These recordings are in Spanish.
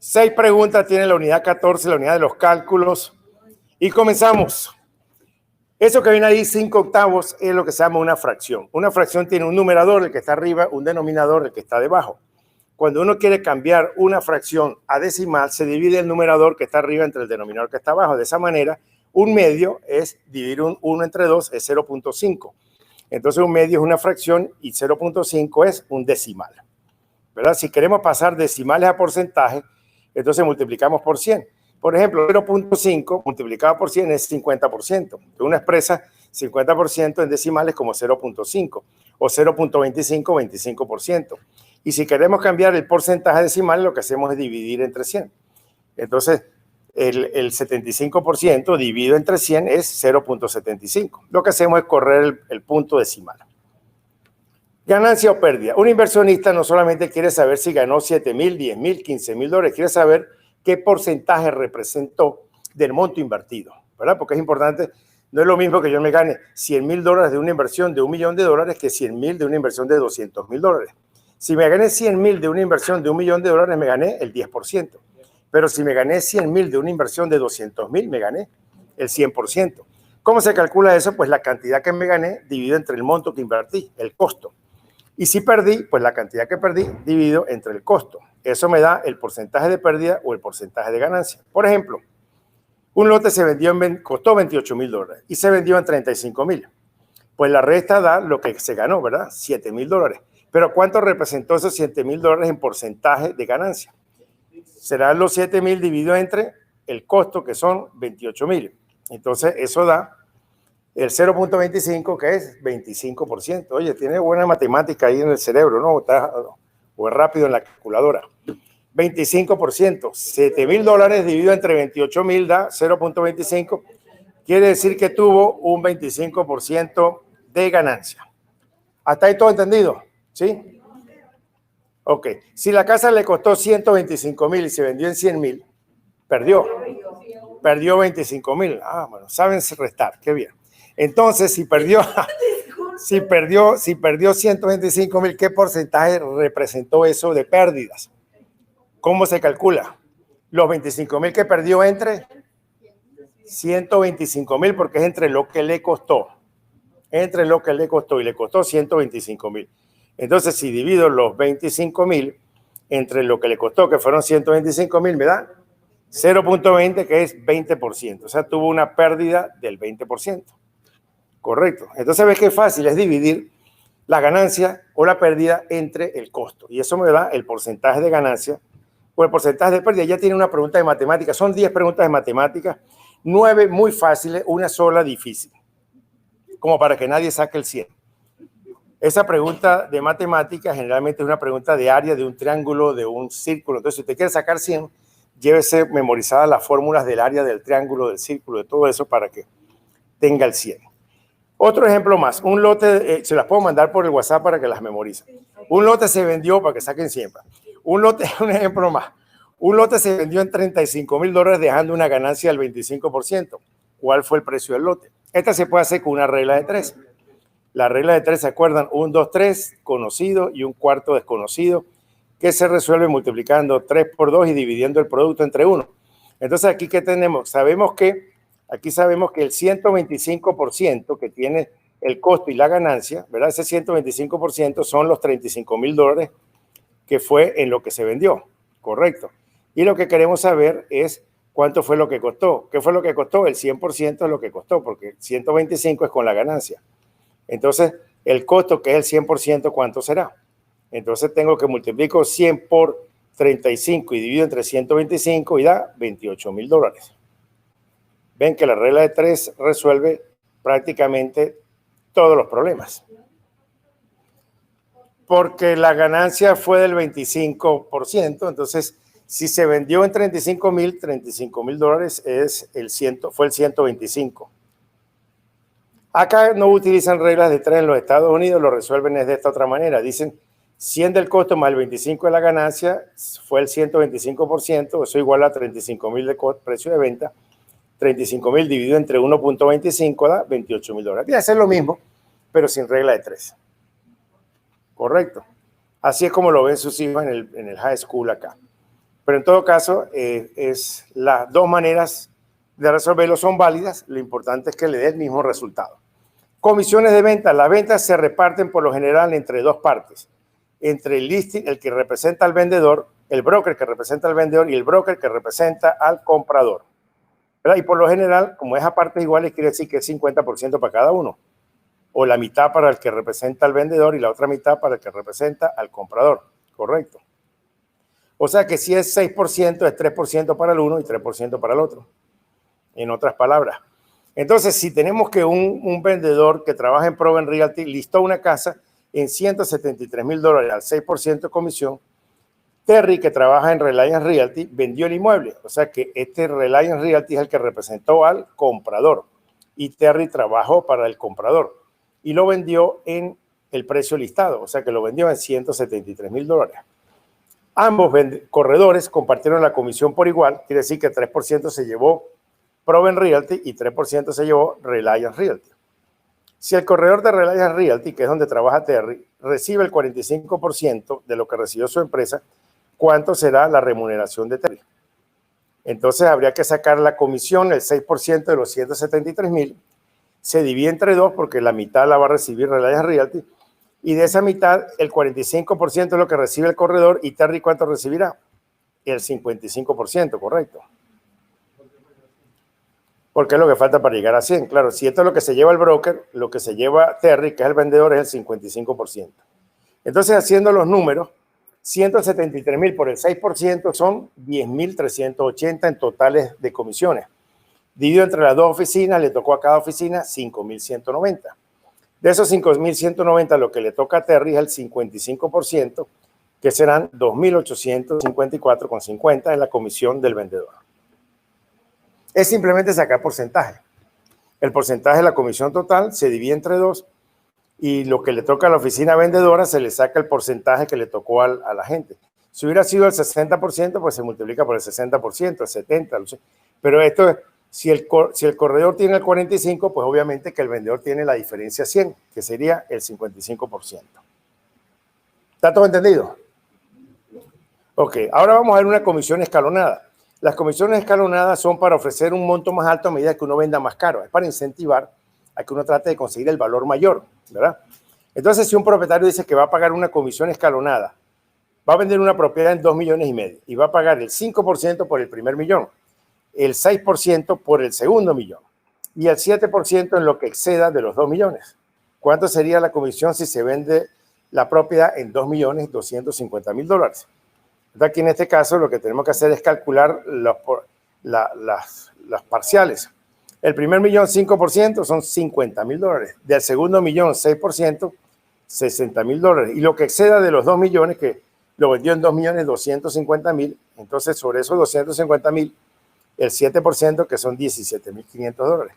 6 preguntas tiene la unidad 14, la unidad de los cálculos. Y comenzamos. Eso que viene ahí, 5 octavos, es lo que se llama una fracción. Una fracción tiene un numerador, el que está arriba, un denominador, el que está debajo. Cuando uno quiere cambiar una fracción a decimal, se divide el numerador que está arriba entre el denominador que está abajo. De esa manera, un medio es dividir un 1 entre 2, es 0.5. Entonces, un medio es una fracción y 0.5 es un decimal, ¿verdad? Si queremos pasar decimales a porcentaje, entonces multiplicamos por 100. Por ejemplo, 0.5 multiplicado por 100 es 50%. Uno expresa 50% en decimales como 0.5 o 0.25, 25%. Y si queremos cambiar el porcentaje decimal, lo que hacemos es dividir entre 100. Entonces, el 75% dividido entre 100 es 0.75. Lo que hacemos es correr el punto decimal. Ganancia o pérdida. Un inversionista no solamente quiere saber si ganó 7,000, 10,000, 15,000 dólares, quiere saber qué porcentaje representó del monto invertido, ¿verdad? Porque es importante, no es lo mismo que yo me gane 100,000 dólares de una inversión de $1.000.000 que 100,000 de una inversión de 200,000 dólares. Si me gané 100,000 de una inversión de $1.000.000, me gané el 10%. Pero si me gané 100,000 de una inversión de 200,000, me gané el 100%. ¿Cómo se calcula eso? Pues la cantidad que me gané dividido entre el monto que invertí, el costo. Y si perdí, pues la cantidad que perdí dividido entre el costo. Eso me da el porcentaje de pérdida o el porcentaje de ganancia. Por ejemplo, un lote costó 28,000 dólares y se vendió en 35,000. Pues la resta da lo que se ganó, ¿verdad? 7,000 dólares. Pero ¿cuánto representó esos 7,000 dólares en porcentaje de ganancia? Serán los 7,000 dividido entre el costo, que son 28,000. Entonces, eso da el 0.25, que es 25%. Oye, tiene buena matemática ahí en el cerebro, ¿no? O es rápido en la calculadora. 25%. 7,000 dólares dividido entre 28,000 da 0.25. Quiere decir que tuvo un 25% de ganancia. ¿Hasta ahí todo entendido? ¿Sí? Ok. Si la casa le costó 125,000 y se vendió en 100,000, perdió 25,000. Ah, bueno, saben restar, qué bien. Entonces, si perdió 125,000, ¿qué porcentaje representó eso de pérdidas? ¿Cómo se calcula? Los 25,000 que perdió entre 125,000, porque es entre lo que le costó. Entre lo que le costó, y le costó 125,000. Entonces, si divido los 25,000 entre lo que le costó, que fueron 125,000, me da 0.20, que es 20%. O sea, tuvo una pérdida del 20%. Correcto. Entonces, ves que fácil es dividir la ganancia o la pérdida entre el costo. Y eso me da el porcentaje de ganancia o el porcentaje de pérdida. Ya tiene una pregunta de matemáticas. Son 10 preguntas de matemáticas, 9 muy fáciles, una sola difícil, como para que nadie saque el 100. Esa pregunta de matemáticas generalmente es una pregunta de área de un triángulo, de un círculo. Entonces, si usted quiere sacar 100, llévese memorizadas las fórmulas del área, del triángulo, del círculo, de todo eso para que tenga el 100. Otro ejemplo más, un lote, se las puedo mandar por el WhatsApp para que las memoricen. Un lote se vendió, para que saquen siempre. Un lote, un ejemplo más, un lote se vendió en 35,000 dólares dejando una ganancia del 25%. ¿Cuál fue el precio del lote? Esta se puede hacer con una regla de 3. La regla de 3, ¿se acuerdan? 1, 2, 3, conocido y un cuarto desconocido, que se resuelve multiplicando 3 por 2 y dividiendo el producto entre 1. Entonces, ¿aquí qué tenemos? Aquí sabemos que el 125% que tiene el costo y la ganancia, ¿verdad? Ese 125% son los 35,000 dólares que fue en lo que se vendió, correcto. Y lo que queremos saber es cuánto fue lo que costó. ¿Qué fue lo que costó? El 100% es lo que costó, porque 125 es con la ganancia. Entonces, el costo, que es el 100%, ¿cuánto será? Entonces, tengo que multiplicar 100 por 35 y divido entre 125 y da 28,000 dólares. Ven que la regla de 3 resuelve prácticamente todos los problemas. Porque la ganancia fue del 25%, entonces si se vendió en 35,000 dólares fue el 125. Acá no utilizan reglas de 3 en los Estados Unidos, lo resuelven de esta otra manera. Dicen 100 del costo más el 25 de la ganancia fue el 125%, eso igual a 35,000 de precio de venta. 35,000 dividido entre 1.25 da 28,000 dólares. Voy a hacer lo mismo, pero sin regla de 3. Correcto. Así es como lo ven sus hijos en el high school acá. Pero en todo caso, las dos maneras de resolverlo son válidas. Lo importante es que le dé el mismo resultado. Comisiones de venta. Las ventas se reparten por lo general entre dos partes. Entre el listing, el que representa al vendedor, el broker que representa al vendedor y el broker que representa al comprador. ¿Verdad? Y por lo general, como es a partes iguales, quiere decir que es 50% para cada uno. O la mitad para el que representa al vendedor y la otra mitad para el que representa al comprador. Correcto. O sea que si es 6%, es 3% para el uno y 3% para el otro. En otras palabras. Entonces, si tenemos que un vendedor que trabaja en Proven Realty listó una casa en $173,000 al 6% de comisión, Terry, que trabaja en Reliance Realty, vendió el inmueble. O sea que este Reliance Realty es el que representó al comprador y Terry trabajó para el comprador y lo vendió en el precio listado. O sea que lo vendió en $173,000. Ambos corredores compartieron la comisión por igual. Quiere decir que 3% se llevó Proven Realty y 3% se llevó Reliance Realty. Si el corredor de Reliance Realty, que es donde trabaja Terry, recibe el 45% de lo que recibió su empresa, ¿cuánto será la remuneración de Terry? Entonces habría que sacar la comisión, el 6% de los 173,000, se divide entre dos porque la mitad la va a recibir Reliance Realty y de esa mitad el 45% es lo que recibe el corredor y Terry ¿cuánto recibirá? El 55%, correcto. Porque es lo que falta para llegar a 100. Claro, si esto es lo que se lleva el broker, lo que se lleva Terry, que es el vendedor, es el 55%. Entonces, haciendo los números, 173,000 por el 6% son 10,380 en totales de comisiones. Dividido entre las dos oficinas, le tocó a cada oficina 5,190. De esos 5,190, lo que le toca a Terry es el 55%, que serán 2,854,50 en la comisión del vendedor. Es simplemente sacar porcentaje. El porcentaje de la comisión total se divide entre dos y lo que le toca a la oficina vendedora se le saca el porcentaje que le tocó a la gente. Si hubiera sido el 60%, pues se multiplica por el 60%, el 70%. Pero esto es, si el corredor tiene el 45%, pues obviamente que el vendedor tiene la diferencia 100, que sería el 55%. ¿Está todo entendido? Ok, ahora vamos a ver una comisión escalonada. Las comisiones escalonadas son para ofrecer un monto más alto a medida que uno venda más caro. Es para incentivar a que uno trate de conseguir el valor mayor, ¿verdad? Entonces, si un propietario dice que va a pagar una comisión escalonada, va a vender una propiedad en 2,5 millones y va a pagar el 5% por el primer millón, el 6% por el segundo millón y el 7% en lo que exceda de los 2 millones. ¿Cuánto sería la comisión si se vende la propiedad en $2,250,000? Aquí en este caso lo que tenemos que hacer es calcular las parciales. El primer millón, 5%, son $50,000. Del segundo millón, 6%, $60,000. Y lo que exceda de los 2 millones, que lo vendió en 2,250,000, entonces sobre esos 250,000, el 7%, que son $17,500.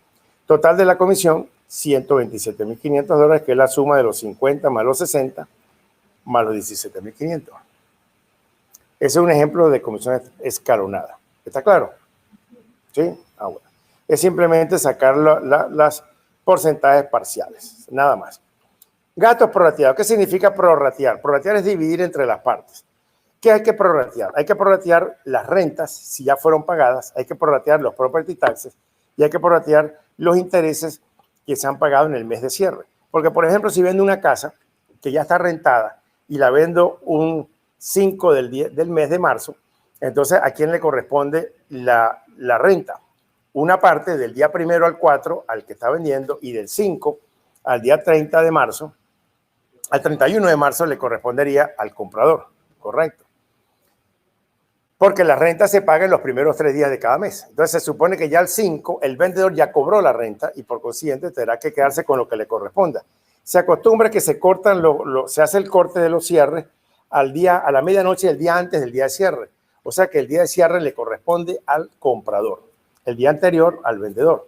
Total de la comisión, $127,500, que es la suma de los 50 más los 60 más los 17,500. Ese es un ejemplo de comisión escalonada. ¿Está claro? ¿Sí? Ah, bueno. Es simplemente sacar las porcentajes parciales, nada más. Gastos prorrateados. ¿Qué significa prorratear? Prorratear es dividir entre las partes. ¿Qué hay que prorratear? Hay que prorratear las rentas, si ya fueron pagadas, hay que prorratear los property taxes y hay que prorratear los intereses que se han pagado en el mes de cierre. Porque, por ejemplo, si vendo una casa que ya está rentada y la vendo un 5 del mes de marzo, entonces ¿a quién le corresponde la renta? Una parte del día 1 al 4 al que está vendiendo y del 5 al día 30 de marzo, al 31 de marzo le correspondería al comprador, ¿correcto? Porque la renta se paga en los primeros 3 días de cada mes. Entonces se supone que ya al 5 el vendedor ya cobró la renta y por consiguiente tendrá que quedarse con lo que le corresponda. Se acostumbra que se cortan se hace el corte de los cierres a la medianoche del día antes del día de cierre. O sea que el día de cierre le corresponde al comprador, el día anterior al vendedor.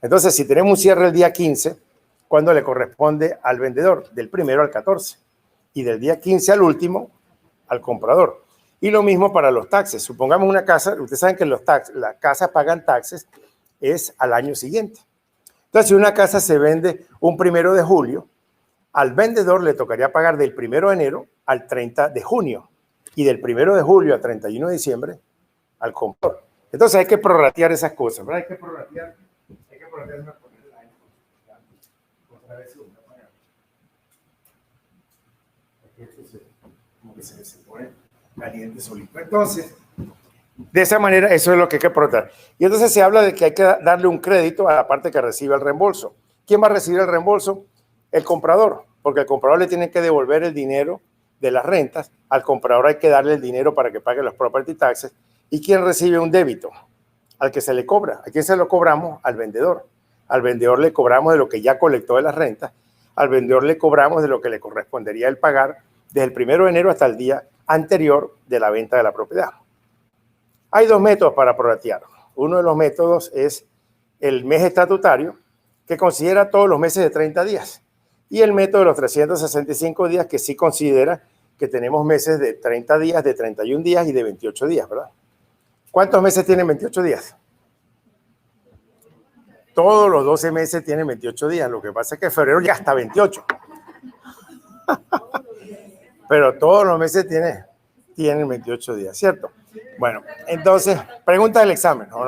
Entonces, si tenemos un cierre el día 15, ¿cuándo le corresponde al vendedor? Del 1 al 14. Y del día 15 al último, al comprador. Y lo mismo para los taxes. Supongamos una casa, ustedes saben que las casas pagan taxes, es al año siguiente. Entonces, si una casa se vende un 1 de julio, al vendedor le tocaría pagar del 1 de enero al 30 de junio y del 1 de julio al 31 de diciembre al comprador. Entonces hay que prorratear esas cosas, ¿verdad? Hay que prorratear otra vez como que se pone caliente solito. Entonces, de esa manera, eso es lo que hay que prorratear. Y entonces se habla de que hay que darle un crédito a la parte que recibe el reembolso. ¿Quién va a recibir el reembolso? El comprador, porque al comprador le tienen que devolver el dinero de las rentas, al comprador hay que darle el dinero para que pague los property taxes. ¿Y quién recibe un débito? Al que se le cobra. ¿A quién se lo cobramos? Al vendedor. Al vendedor le cobramos de lo que ya colectó de las rentas, al vendedor le cobramos de lo que le correspondería el pagar desde el 1 de enero hasta el día anterior de la venta de la propiedad. Hay dos métodos para prorratear. Uno de los métodos es el mes estatutario, que considera todos los meses de 30 días, y el método de los 365 días, que sí considera que tenemos meses de 30 días, de 31 días y de 28 días, ¿verdad? ¿Cuántos meses tienen 28 días? Todos los 12 meses tienen 28 días. Lo que pasa es que febrero ya está 28. Pero todos los meses tienen 28 días, ¿cierto? Bueno, entonces, pregunta del examen. No.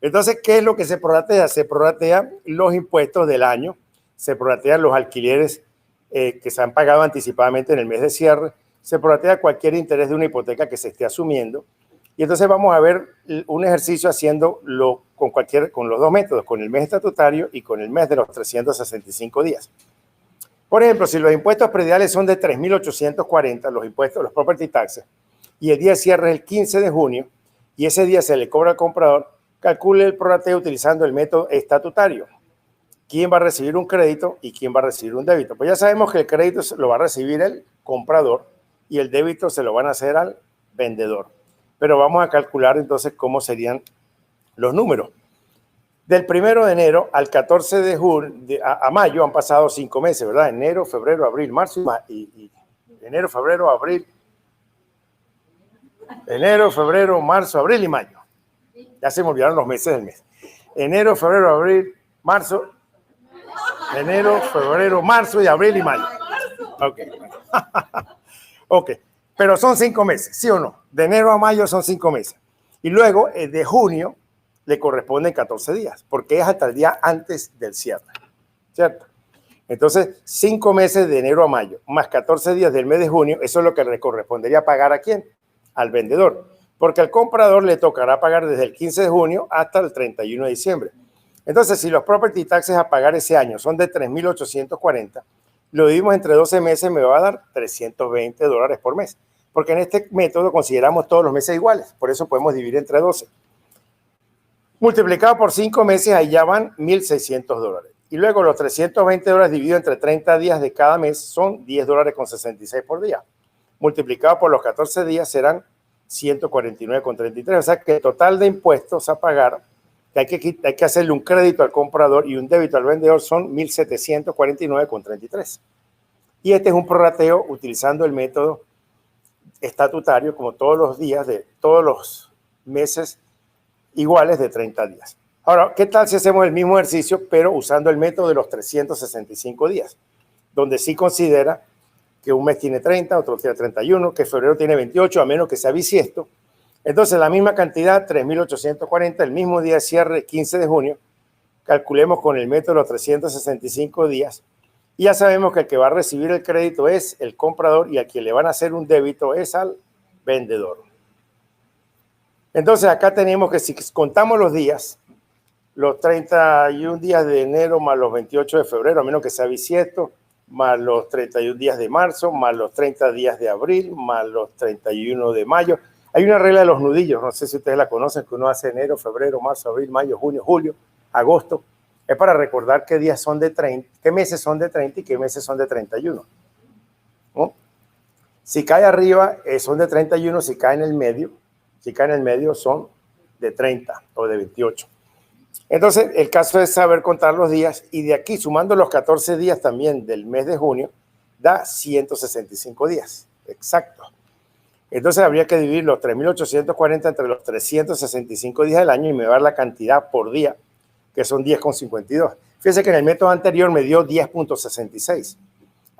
Entonces, ¿qué es lo que se prorratea? Se prorratean los impuestos del año, se prorratean los alquileres que se han pagado anticipadamente en el mes de cierre, se prorratea cualquier interés de una hipoteca que se esté asumiendo. Y entonces vamos a ver un ejercicio haciéndolo con los dos métodos, con el mes estatutario y con el mes de los 365 días. Por ejemplo, si los impuestos prediales son de 3.840, los impuestos, los property taxes, y el día de cierre es el 15 de junio, y ese día se le cobra al comprador, calcule el prorrateo utilizando el método estatutario. ¿Quién va a recibir un crédito y quién va a recibir un débito? Pues ya sabemos que el crédito lo va a recibir el comprador y el débito se lo van a hacer al vendedor. Pero vamos a calcular entonces cómo serían los números. Del 1 de enero al 14 de junio, a mayo han pasado 5 meses, ¿verdad? Enero, febrero, abril, marzo y enero, febrero, abril. Enero, febrero, marzo, abril y mayo. Ya se me olvidaron los meses del mes. Enero, febrero, abril, marzo. Enero, febrero, marzo y abril y mayo. Ok. Ok. Pero son 5 meses, ¿sí o no? De enero a mayo son 5 meses. Y luego, de junio, le corresponden 14 días, porque es hasta el día antes del cierre, ¿cierto? Entonces, 5 meses de enero a mayo, más 14 días del mes de junio, eso es lo que le correspondería pagar ¿a quién? Al vendedor, porque al comprador le tocará pagar desde el 15 de junio hasta el 31 de diciembre. Entonces, si los property taxes a pagar ese año son de 3.840, lo dividimos entre 12 meses, me va a dar $320 por mes, porque en este método consideramos todos los meses iguales, por eso podemos dividir entre 12. Multiplicado por 5 meses, ahí ya van $1.600. Y luego los $320 dividido entre 30 días de cada mes son $10.66 por día. Multiplicado por los 14 días serán 149,33. O sea que el total de impuestos a pagar, que hay que hacerle un crédito al comprador y un débito al vendedor, son 1.749,33. Y este es un prorrateo utilizando el método estatutario, como todos los días de todos los meses iguales de 30 días. Ahora, ¿qué tal si hacemos el mismo ejercicio, pero usando el método de los 365 días? Donde sí considera que un mes tiene 30, otro tiene 31, que febrero tiene 28, a menos que sea bisiesto. Entonces, la misma cantidad, 3.840, el mismo día de cierre, 15 de junio, calculemos con el método de los 365 días, y ya sabemos que el que va a recibir el crédito es el comprador y a quien le van a hacer un débito es al vendedor. Entonces, acá tenemos que si contamos los días, los 31 días de enero más los 28 de febrero, a menos que sea bisiesto, más los 31 días de marzo, más los 30 días de abril, más los 31 de mayo. Hay una regla de los nudillos, no sé si ustedes la conocen, que uno hace enero, febrero, marzo, abril, mayo, junio, julio, agosto. Es para recordar qué días son de 30, qué meses son de 30 y qué meses son de 31. ¿No? Si cae arriba, son de 31, si cae en el medio son de 30 o de 28. Entonces, el caso es saber contar los días y de aquí, sumando los 14 días también del mes de junio, da 165 días, exacto. Entonces, habría que dividir los 3.840 entre los 365 días del año y me va a dar la cantidad por día, que son 10,52. Fíjense que en el método anterior me dio 10,66.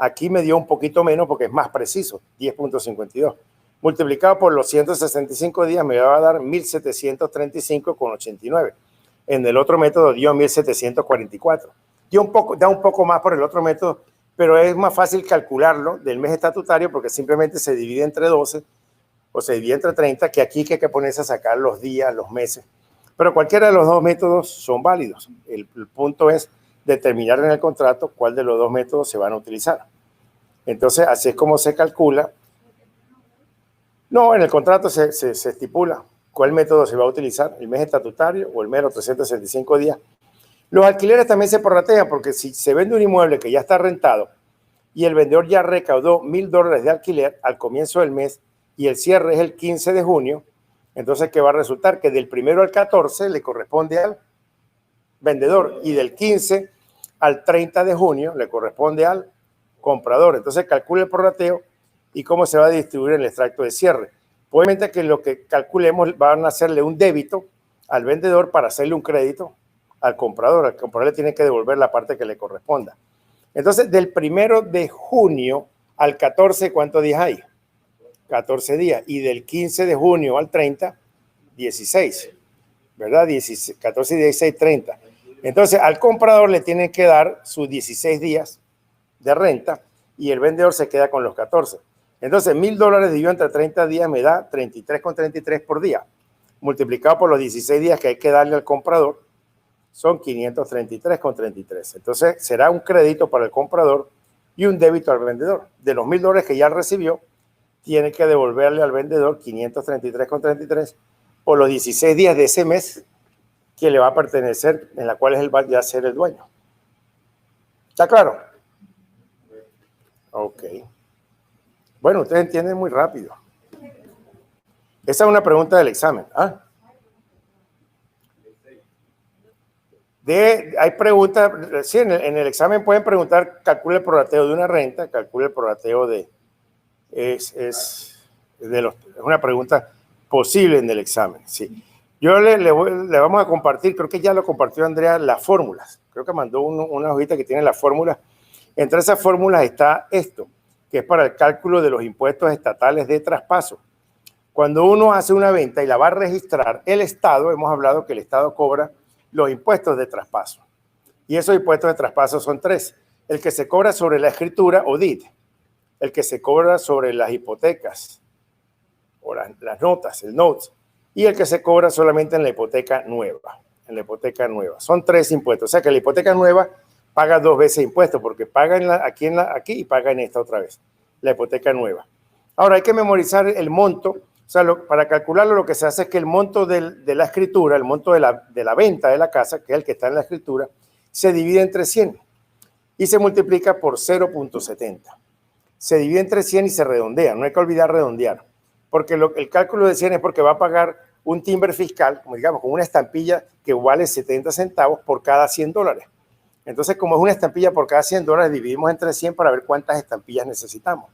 Aquí me dio un poquito menos porque es más preciso, 10.52. Multiplicado por los 165 días me va a dar 1735,89. En el otro método dio 1744. Da un poco más por el otro método, pero es más fácil calcularlo del mes estatutario porque simplemente se divide entre 12 o se divide entre 30, que aquí que hay que ponerse a sacar los días, los meses. Pero cualquiera de los dos métodos son válidos. El punto es determinar en el contrato cuál de los dos métodos se van a utilizar. Entonces, así es como se calcula. No, en el contrato se estipula cuál método se va a utilizar, el mes estatutario o el mes de los 365 días. Los alquileres también se prorratean porque si se vende un inmueble que ya está rentado y el vendedor ya recaudó $1,000 de alquiler al comienzo del mes y el cierre es el 15 de junio, entonces, ¿qué va a resultar? Que del 1 al 14 le corresponde al vendedor y del 15 al 30 de junio le corresponde al comprador. Entonces, calcula el prorrateo y cómo se va a distribuir el extracto de cierre. Obviamente que lo que calculemos van a hacerle un débito al vendedor para hacerle un crédito al comprador. Al comprador le tiene que devolver la parte que le corresponda. Entonces, del 1 de junio al 14, ¿cuántos días hay? 14 días. Y del 15 de junio al 30, 16. ¿Verdad? 14, 16, 30. Entonces, al comprador le tienen que dar sus 16 días de renta y el vendedor se queda con los 14. Entonces, $1,000 dividido entre 30 días me da 33,33 por día. Multiplicado por los 16 días que hay que darle al comprador, son 533,33. Entonces, será un crédito para el comprador y un débito al vendedor. De los $1,000 que ya recibió, tiene que devolverle al vendedor 533,33 por los 16 días de ese mes que le va a pertenecer, en la cual él va a ser el dueño. ¿Está claro? Ok. Bueno, ustedes entienden muy rápido. Esa es una pregunta del examen. Hay preguntas, sí, en el examen pueden preguntar, calcula el prorrateo de una renta, calcula el prorrateo de... Es una pregunta posible en el examen, sí. Yo le vamos a compartir, creo que ya lo compartió Andrea, las fórmulas. Creo que mandó una hojita que tiene las fórmulas. Entre esas fórmulas está esto, que es para el cálculo de los impuestos estatales de traspaso. Cuando uno hace una venta y la va a registrar, el Estado, hemos hablado que el Estado cobra los impuestos de traspaso. Y esos impuestos de traspaso son 3. El que se cobra sobre la escritura o deed, el que se cobra sobre las hipotecas o las notas, el notes, y el que se cobra solamente en la hipoteca nueva. En la hipoteca nueva. Son 3 impuestos. O sea que la hipoteca nueva paga 2 veces impuestos porque paga aquí y paga en esta otra vez. La hipoteca nueva. Ahora hay que memorizar el monto. O sea, para calcularlo lo que se hace es que el monto de la escritura, el monto de la venta de la casa, que es el que está en la escritura, se divide entre 100 y se multiplica por 0.70. Se divide entre 100 y se redondea. No hay que olvidar redondear. Porque el cálculo de 100 es porque va a pagar un timbre fiscal, como digamos, con una estampilla que vale 70 centavos por cada $100. Entonces, como es una estampilla por cada $100, dividimos entre 100 para ver cuántas estampillas necesitamos.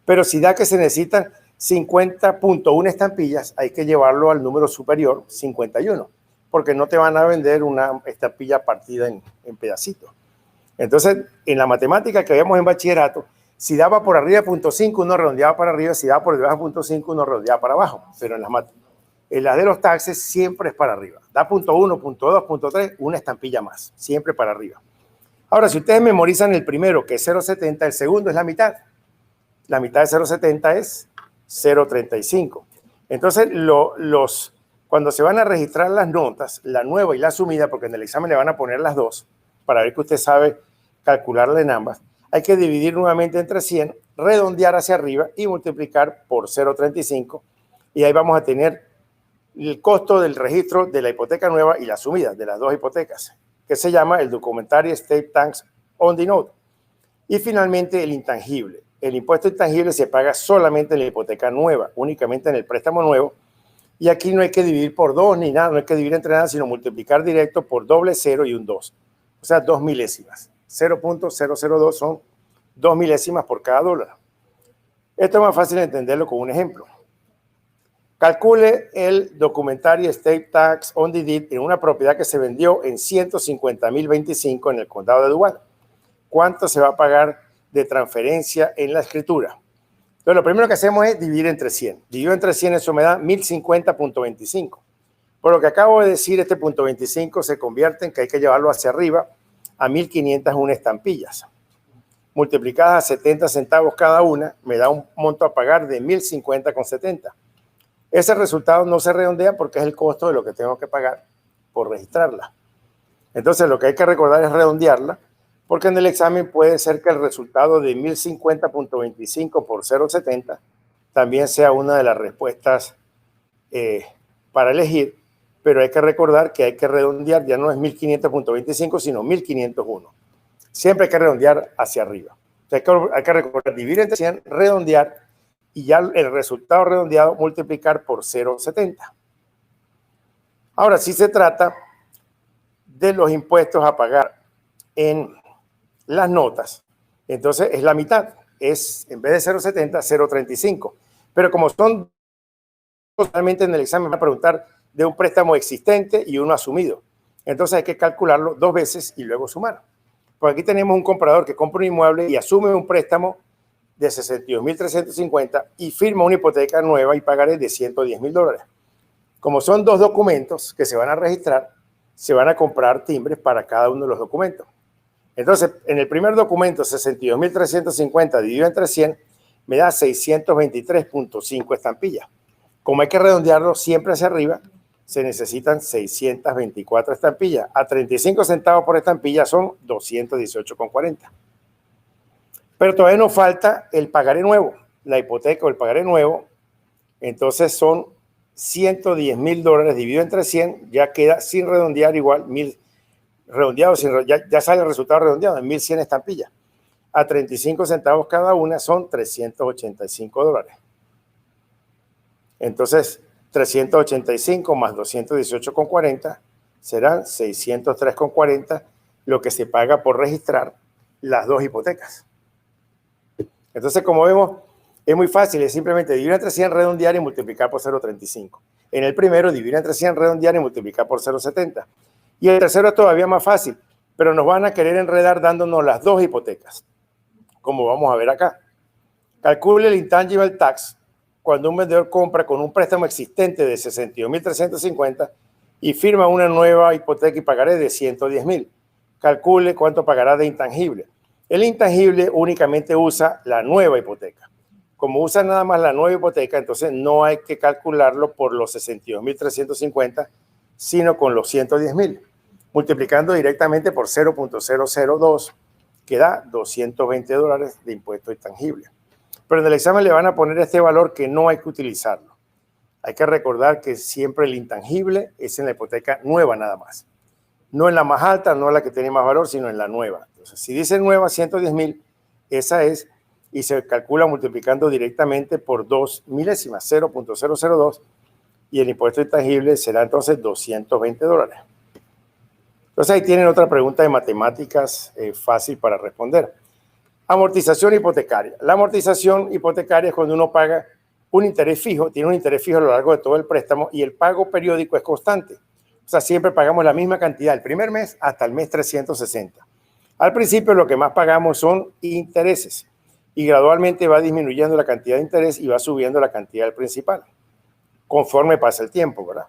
Pero si da que se necesitan 50.1 estampillas, hay que llevarlo al número superior, 51, porque no te van a vender una estampilla partida en pedacitos. Entonces, en la matemática que vemos en bachillerato, si daba por arriba de 0.5, uno redondeaba para arriba, si daba por debajo de 0.5, uno redondeaba para abajo. Pero en las de los taxes siempre es para arriba. Da 0.1, 0.2, 0.3, una estampilla más, siempre para arriba. Ahora, si ustedes memorizan el primero, que es 0.70, el segundo es la mitad. La mitad de 0.70 es 0.35. Entonces, cuando se van a registrar las notas, la nueva y la sumida, porque en el examen le van a poner las dos, para ver que usted sabe calcularla en ambas, hay que dividir nuevamente entre 100, redondear hacia arriba y multiplicar por 0.35. Y ahí vamos a tener el costo del registro de la hipoteca nueva y la sumida de las dos hipotecas, que se llama el Documentary State Tax on the Note. Y finalmente el intangible. El impuesto intangible se paga solamente en la hipoteca nueva, únicamente en el préstamo nuevo. Y aquí no hay que dividir por 2 ni nada, no hay que dividir entre nada, sino multiplicar directo por doble 0 y un 2. O sea, 2 milésimas. 0.002 son 2 milésimas por cada $1. Esto es más fácil de entenderlo con un ejemplo. Calcule el Documentary State Tax on the Deed en una propiedad que se vendió en $150,025 en el condado de Duval. ¿Cuánto se va a pagar de transferencia en la escritura. Entonces, lo primero que hacemos es dividir entre 100. Divido entre 100, eso me da 1050.25. Por lo que acabo de decir, este punto 25 se convierte en que hay que llevarlo hacia arriba a 1501 estampillas. Multiplicadas a 70 centavos cada una, me da un monto a pagar de 1050,70. Ese resultado no se redondea porque es el costo de lo que tengo que pagar por registrarla. Entonces, lo que hay que recordar es redondearla, porque en el examen puede ser que el resultado de 1050.25 por 0.70 también sea una de las respuestas para elegir, pero hay que recordar que hay que redondear, ya no es 1500.25, sino 1501. Siempre hay que redondear hacia arriba. Hay que recordar, dividir entre 100, redondear, y ya el resultado redondeado multiplicar por 0.70. Ahora sí se trata de los impuestos a pagar en las notas. Entonces es la mitad, es en vez de 0.70, 0.35. Pero como son totalmente en el examen, me van a preguntar de un préstamo existente y uno asumido. Entonces hay que calcularlo 2 veces y luego sumar. Pues aquí tenemos un comprador que compra un inmueble y asume un préstamo de 62.350 y firma una hipoteca nueva y pagaré de $110.000. Como son 2 documentos que se van a registrar, se van a comprar timbres para cada uno de los documentos. Entonces, en el primer documento, 62.350 dividido entre 100, me da 623.5 estampillas. Como hay que redondearlo siempre hacia arriba, se necesitan 624 estampillas. A 35 centavos por estampilla son 218,40. Pero todavía nos falta el pagaré nuevo, la hipoteca o el pagaré nuevo. Entonces son $110.000 dividido entre 100, ya queda sin redondear igual, 1000 redondeado, ya sale el resultado redondeado en 1100 estampillas. A 35 centavos cada una son $385. Entonces, 385 más 218,40 serán 603,40, lo que se paga por registrar las 2 hipotecas. Entonces, como vemos, es muy fácil, es simplemente dividir entre 100, redondear y multiplicar por 0.35. En el primero, dividir entre 100, redondear y multiplicar por 0.70. Y el tercero es todavía más fácil, pero nos van a querer enredar dándonos las 2 hipotecas, como vamos a ver acá. Calcule el intangible tax cuando un vendedor compra con un préstamo existente de 62.350 y firma una nueva hipoteca y pagaré de 110.000. Calcule cuánto pagará de intangible. El intangible únicamente usa la nueva hipoteca. Como usa nada más la nueva hipoteca, entonces no hay que calcularlo por los 62.350, sino con los 110.000. Multiplicando directamente por 0.002, que da $220 de impuesto intangible. Pero en el examen le van a poner este valor que no hay que utilizarlo. Hay que recordar que siempre el intangible es en la hipoteca nueva nada más. No en la más alta, no en la que tiene más valor, sino en la nueva. Entonces, si dice nueva, 110.000, esa es, y se calcula multiplicando directamente por 2 milésimas, 0.002, y el impuesto intangible será entonces $220. Entonces ahí tienen otra pregunta de matemáticas fácil para responder. Amortización hipotecaria. La amortización hipotecaria es cuando uno paga un interés fijo, tiene un interés fijo a lo largo de todo el préstamo y el pago periódico es constante. O sea, siempre pagamos la misma cantidad el primer mes hasta el mes 360. Al principio lo que más pagamos son intereses y gradualmente va disminuyendo la cantidad de interés y va subiendo la cantidad del principal conforme pasa el tiempo, ¿verdad?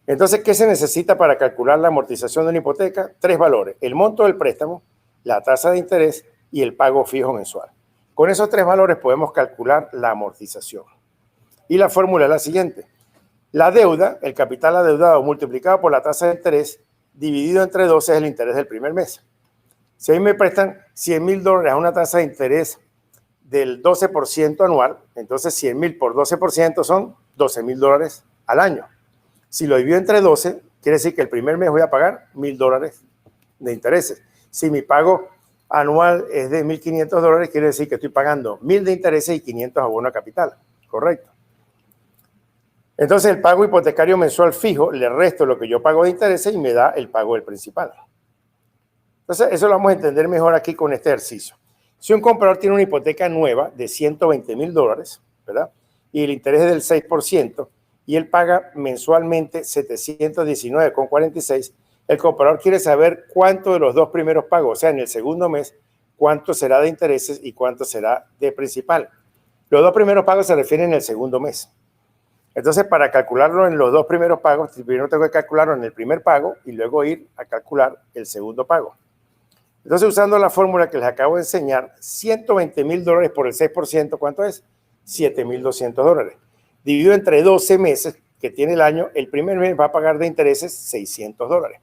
Entonces, ¿qué se necesita para calcular la amortización de una hipoteca? 3 valores: el monto del préstamo, la tasa de interés y el pago fijo mensual. Con esos 3 valores podemos calcular la amortización. Y la fórmula es la siguiente. La deuda, el capital adeudado multiplicado por la tasa de interés, dividido entre 12 es el interés del primer mes. Si a mí me prestan $100.000 a una tasa de interés del 12% anual, entonces 100.000 por 12% son $12.000 al año. Si lo divido entre 12, quiere decir que el primer mes voy a pagar $1.000 de intereses. Si mi pago anual es de $1.500, quiere decir que estoy pagando 1.000 de intereses y 500 abono a capital. Correcto. Entonces el pago hipotecario mensual fijo, le resto lo que yo pago de intereses y me da el pago del principal. Entonces eso lo vamos a entender mejor aquí con este ejercicio. Si un comprador tiene una hipoteca nueva de $120.000, ¿verdad? Y el interés es del 6% y él paga mensualmente $719,46, el comprador quiere saber cuánto de los 2 primeros pagos, o sea, en el segundo mes, cuánto será de intereses y cuánto será de principal. Los dos primeros pagos se refieren al segundo mes. Entonces, para calcularlo en los dos primeros pagos, primero tengo que calcularlo en el primer pago y luego ir a calcular el segundo pago. Entonces, usando la fórmula que les acabo de enseñar, $120,000 por el 6%, ¿cuánto es? $7,200. Dividido entre 12 meses que tiene el año, el primer mes va a pagar de intereses $600.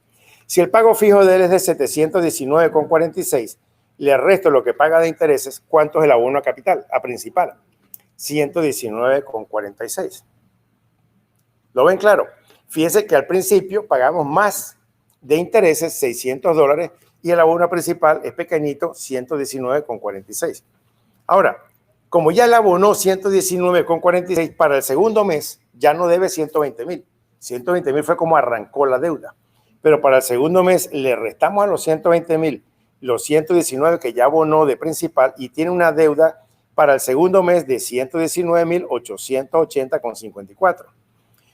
Si el pago fijo de él es de 719,46, le resto lo que paga de intereses, ¿cuánto es el abono a capital, a principal? 119,46. ¿Lo ven claro? Fíjense que al principio pagamos más de intereses, $600, y el abono principal es pequeñito, 119,46. Ahora, como ya le abonó 119,46 para el segundo mes, ya no debe 120,000. 120,000 fue como arrancó la deuda. Pero para el segundo mes le restamos a los 120,000 los 119 que ya abonó de principal y tiene una deuda para el segundo mes de 119,880,54.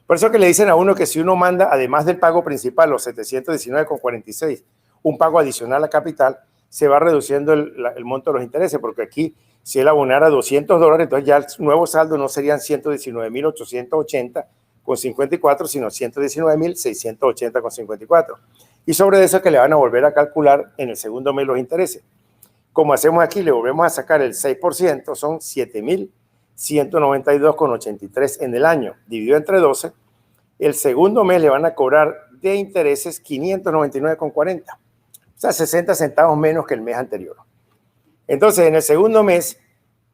Por eso que le dicen a uno que si uno manda, además del pago principal, los 719,46, un pago adicional a capital, se va reduciendo el monto de los intereses, porque aquí, si él abonara $200, entonces ya el nuevo saldo no serían 119,880,54, sino 119,680,54. Y sobre eso que le van a volver a calcular en el segundo mes los intereses. Como hacemos aquí, le volvemos a sacar el 6%, son 7,192,83 en el año, dividido entre 12. El segundo mes le van a cobrar de intereses 599,40. O sea, 60 centavos menos que el mes anterior. Entonces, en el segundo mes,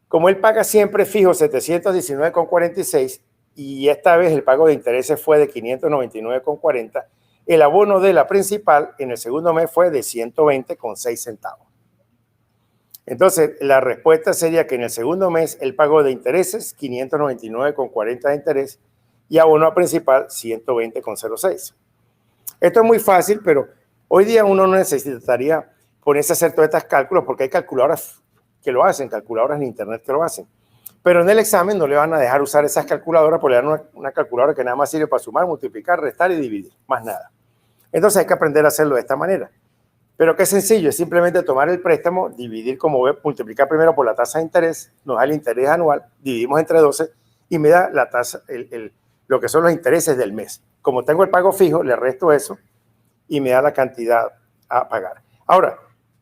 como él paga siempre fijo 719,46 y esta vez el pago de intereses fue de 599,40, el abono de la principal en el segundo mes fue de 120,6 centavos. Entonces, la respuesta sería que en el segundo mes el pago de intereses 599,40 de interés y abono a principal 120,06. Esto es muy fácil, pero hoy día uno no necesitaría ponerse a hacer todos estos cálculos porque hay calculadoras que lo hacen, calculadoras en internet que lo hacen. Pero en el examen no le van a dejar usar esas calculadoras porque le dan una calculadora que nada más sirve para sumar, multiplicar, restar y dividir, más nada. Entonces hay que aprender a hacerlo de esta manera. Pero qué sencillo, es simplemente tomar el préstamo, dividir como ve, multiplicar primero por la tasa de interés, nos da el interés anual, dividimos entre 12 y me da la tasa, lo que son los intereses del mes. Como tengo el pago fijo, le resto eso y me da la cantidad a pagar. Ahora,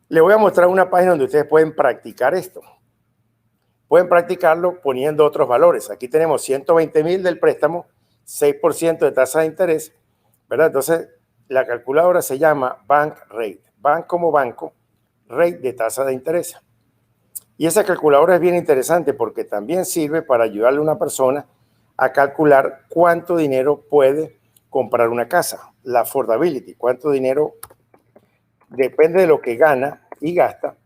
le voy a mostrar una página donde ustedes pueden practicar esto. Pueden practicarlo poniendo otros valores. Aquí tenemos 120,000 del préstamo, 6% de tasa de interés, ¿verdad? Entonces, la calculadora se llama Bank Rate. Bank como banco, rate de tasa de interés. Y esa calculadora es bien interesante porque también sirve para ayudarle a una persona a calcular cuánto dinero puede comprar una casa. La affordability, cuánto dinero, depende de lo que gana y gasta,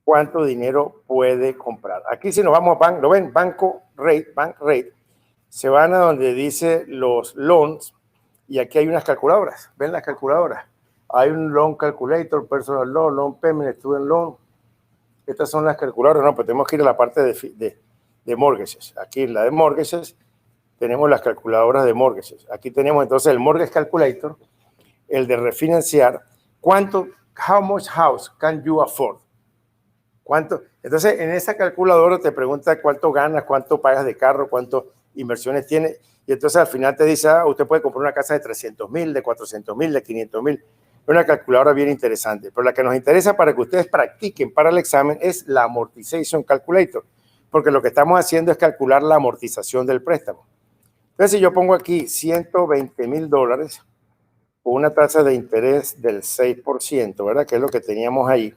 cuánto dinero puede comprar. Aquí si nos vamos a banco, ¿lo ven? Bank rate, se van a donde dice los loans y aquí hay unas calculadoras. ¿Ven las calculadoras? Hay un loan calculator, personal loan, loan payment, student loan. Estas son las calculadoras. No, pues tenemos que ir a la parte de mortgages. Aquí en la de mortgages tenemos las calculadoras de mortgages. Aquí tenemos entonces el mortgage calculator, el de refinanciar. How much house can you afford? ¿Cuánto? Entonces, en esa calculadora te pregunta cuánto ganas, cuánto pagas de carro, cuántas inversiones tienes. Y entonces al final te dice, usted puede comprar una casa de 300,000, de 400,000, de 500,000. Es una calculadora bien interesante. Pero la que nos interesa para que ustedes practiquen para el examen es la Amortization Calculator. Porque lo que estamos haciendo es calcular la amortización del préstamo. Entonces, si yo pongo aquí $120,000 con una tasa de interés del 6%, ¿verdad? Que es lo que teníamos ahí.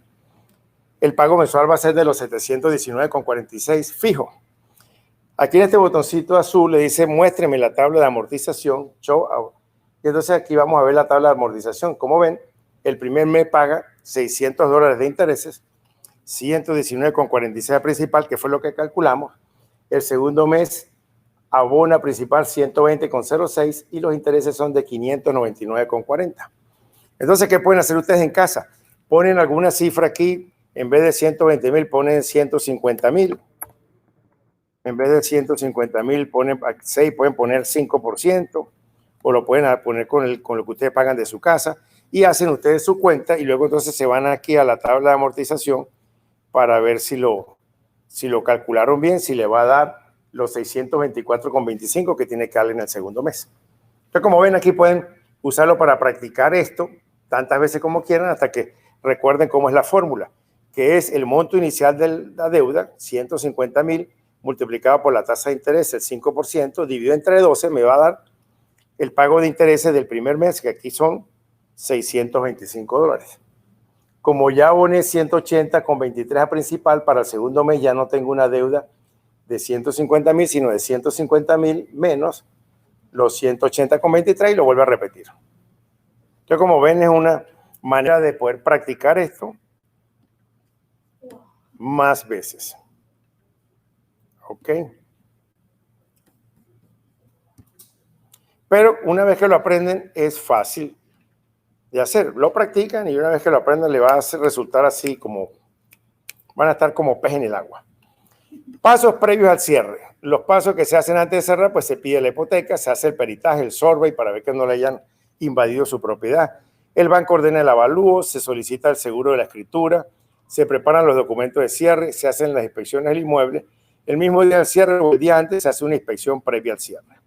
El pago mensual va a ser de los 719,46 fijo. Aquí en este botoncito azul le dice muéstreme la tabla de amortización, show. Y entonces aquí vamos a ver la tabla de amortización. Como ven, el primer mes paga $600 de intereses, 119,46 principal, que fue lo que calculamos. El segundo mes abona principal 120,06 y los intereses son de 599,40. Entonces, ¿qué pueden hacer ustedes en casa? Ponen alguna cifra aquí, en vez de 120,000 ponen 150,000. En vez de 150,000 ponen 6, pueden poner 5%, o lo pueden poner con lo que ustedes pagan de su casa, y hacen ustedes su cuenta, y luego entonces se van aquí a la tabla de amortización, para ver si lo calcularon bien, si le va a dar los 624,25 que tiene que darle en el segundo mes. Entonces, como ven, aquí pueden usarlo para practicar esto tantas veces como quieran hasta que recuerden cómo es la fórmula, que es el monto inicial de la deuda, 150,000, multiplicado por la tasa de interés, el 5%, dividido entre 12, me va a dar el pago de intereses del primer mes, que aquí son $625. Como ya aboné 180,23 a principal, para el segundo mes ya no tengo una deuda de 150,000, sino de 150,000 menos los 180,23 y lo vuelvo a repetir. Entonces, como ven, es una manera de poder practicar esto más veces. ¿Ok? Pero una vez que lo aprenden, es fácil de hacer. Lo practican y una vez que lo aprenden, le va a resultar así como, van a estar como pez en el agua. Pasos previos al cierre. Los pasos que se hacen antes de cerrar, pues se pide la hipoteca, se hace el peritaje, el survey para ver que no le hayan invadido su propiedad. El banco ordena el avalúo, se solicita el seguro de la escritura, se preparan los documentos de cierre, se hacen las inspecciones del inmueble. El mismo día del cierre o el día antes se hace una inspección previa al cierre.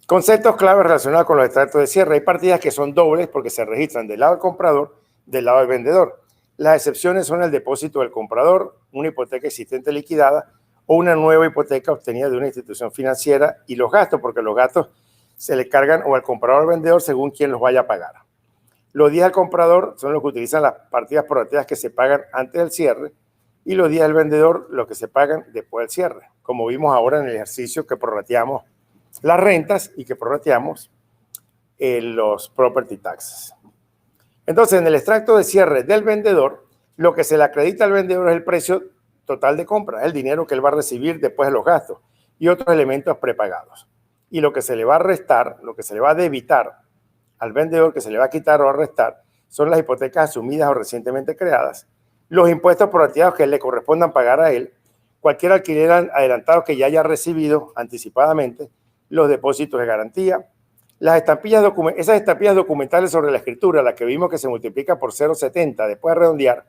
Conceptos claves relacionados con los extractos de cierre. Hay partidas que son dobles porque se registran del lado del comprador, del lado del vendedor. Las excepciones son el depósito del comprador, una hipoteca existente liquidada o una nueva hipoteca obtenida de una institución financiera, y los gastos, porque los gastos se le cargan o al comprador o al vendedor según quien los vaya a pagar. Los días del comprador son los que utilizan las partidas prorrateadas que se pagan antes del cierre, y los días del vendedor los que se pagan después del cierre, como vimos ahora en el ejercicio que prorrateamos las rentas y que prorrateamos los property taxes. Entonces, en el extracto de cierre del vendedor, lo que se le acredita al vendedor es el precio total de compra, el dinero que él va a recibir después de los gastos y otros elementos prepagados. Y lo que se le va a restar, lo que se le va a debitar al vendedor, que se le va a quitar o a restar, son las hipotecas asumidas o recientemente creadas, los impuestos prorrateados que le correspondan pagar a él, cualquier alquiler adelantado que ya haya recibido anticipadamente, los depósitos de garantía, las estampillas esas estampillas documentales sobre la escritura, la que vimos que se multiplica por 0,70 después de redondear,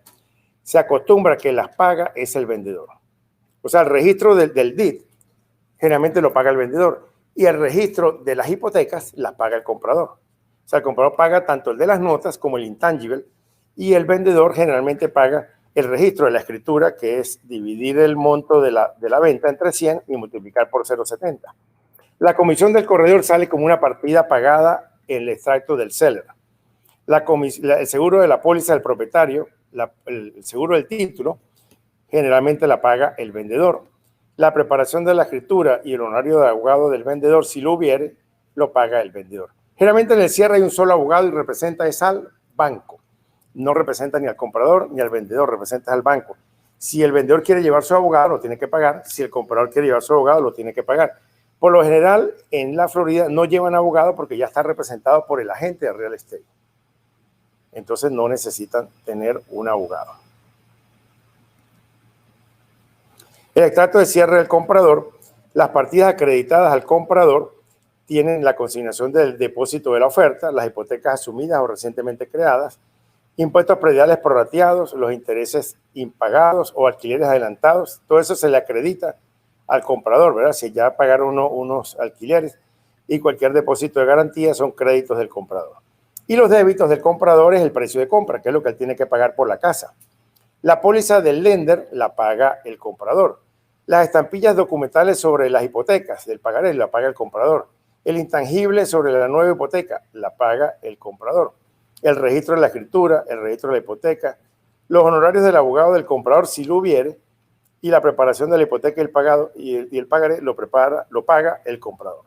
se acostumbra que las paga es el vendedor. O sea, el registro del DIT generalmente lo paga el vendedor y el registro de las hipotecas las paga el comprador. O sea, el comprador paga tanto el de las notas como el intangible, y el vendedor generalmente paga el registro de la escritura, que es dividir el monto de la venta entre 100 y multiplicar por 0,70. La comisión del corredor sale como una partida pagada en el extracto del seller. El seguro de la póliza del propietario, el seguro del título, generalmente la paga el vendedor. La preparación de la escritura y el honorario de abogado del vendedor, si lo hubiere, lo paga el vendedor. Generalmente en el cierre hay un solo abogado y representa al banco. No representa ni al comprador ni al vendedor, representa al banco. Si el vendedor quiere llevar su abogado, lo tiene que pagar. Si el comprador quiere llevar su abogado, lo tiene que pagar. Por lo general, en la Florida no llevan abogado porque ya está representado por el agente de real estate. Entonces no necesitan tener un abogado. El extracto de cierre del comprador. Las partidas acreditadas al comprador tienen la consignación del depósito de la oferta, las hipotecas asumidas o recientemente creadas, impuestos prediales prorrateados, los intereses impagados o alquileres adelantados. Todo eso se le acredita al comprador, ¿verdad? Si ya pagaron unos alquileres, y cualquier depósito de garantía son créditos del comprador. Y los débitos del comprador es el precio de compra, que es lo que él tiene que pagar por la casa. La póliza del lender la paga el comprador. Las estampillas documentales sobre las hipotecas del pagaré la paga el comprador. El intangible sobre la nueva hipoteca la paga el comprador. El registro de la escritura, el registro de la hipoteca, los honorarios del abogado del comprador si lo hubiere, y la preparación de la hipoteca y el pagaré lo paga el comprador.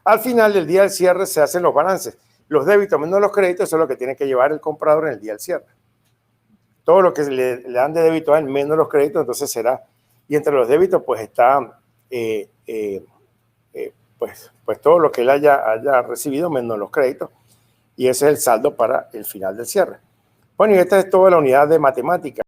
Al final del día del cierre se hacen los balances. Los débitos menos los créditos son lo que tiene que llevar el comprador en el día del cierre. Todo lo que le dan de débito a él menos los créditos, entonces será. Y entre los débitos pues está pues todo lo que él haya recibido menos los créditos. Y ese es el saldo para el final del cierre. Bueno, y esta es toda la unidad de matemáticas.